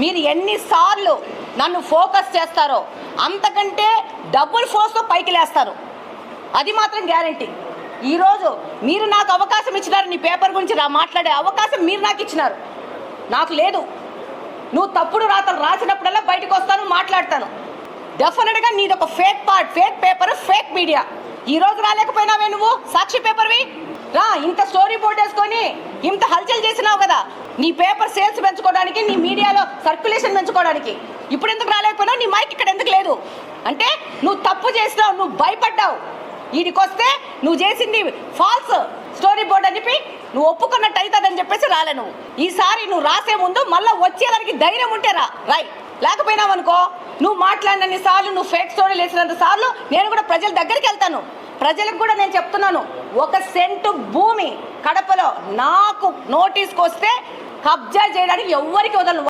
మీరు ఎన్నిసార్లు నన్ను ఫోకస్ చేస్తారో అంతకంటే డబుల్ ఫోర్స్తో పైకి లేస్తారు, అది మాత్రం గ్యారంటీ. ఈరోజు మీరు నాకు అవకాశం ఇచ్చినారు, నీ పేపర్ గురించి మాట్లాడే అవకాశం మీరు నాకు ఇచ్చినారు, నాకు లేదు. నువ్వు తప్పుడు రాతలు రాసినప్పుడల్లా బయటకు వస్తాను, మాట్లాడతాను. డెఫినెట్గా నీది ఒక ఫేక్ పేపర్, ఫేక్ మీడియా. ఈరోజు రాలేకపోయినావే నువ్వు సాక్షి పేపర్వి, రా. ఇంత స్టోరీ బోర్డ్ వేసుకొని ఇంత హల్చల్ చేసినావు కదా, నీ పేపర్ సేల్స్ పెంచుకోవడానికి, నీ మీడియాలో సర్క్యులేషన్ పెంచుకోవడానికి. ఇప్పుడు ఎందుకు రాలేకపోయినావు? నీ మైక్ ఇక్కడ ఎందుకు లేదు అంటే నువ్వు తప్పు చేసినావు, నువ్వు భయపడ్డావు. వీడికొస్తే నువ్వు చేసింది ఫాల్స్ స్టోరీ బోర్డ్ అని చెప్పి నువ్వు ఒప్పుకున్నట్టు అవుతుందని చెప్పేసి రాలే. నువ్వు ఈసారి నువ్వు రాసే ముందు మళ్ళీ వచ్చేదానికి ధైర్యం ఉంటే రాయ్. లేకపోయినావు అనుకో, నువ్వు మాట్లాడినన్ని సార్లు, నువ్వు ఫేక్ స్టోరీలు వేసినంత సార్లు నేను కూడా ప్రజల దగ్గరికి వెళ్తాను. ప్రజలకు కూడా నేను చెప్తున్నాను, 1 సెంటు భూమి కడపలో నాకు నోటీస్కి వస్తే కబ్జా చేయడానికి ఎవ్వరికి వదలను.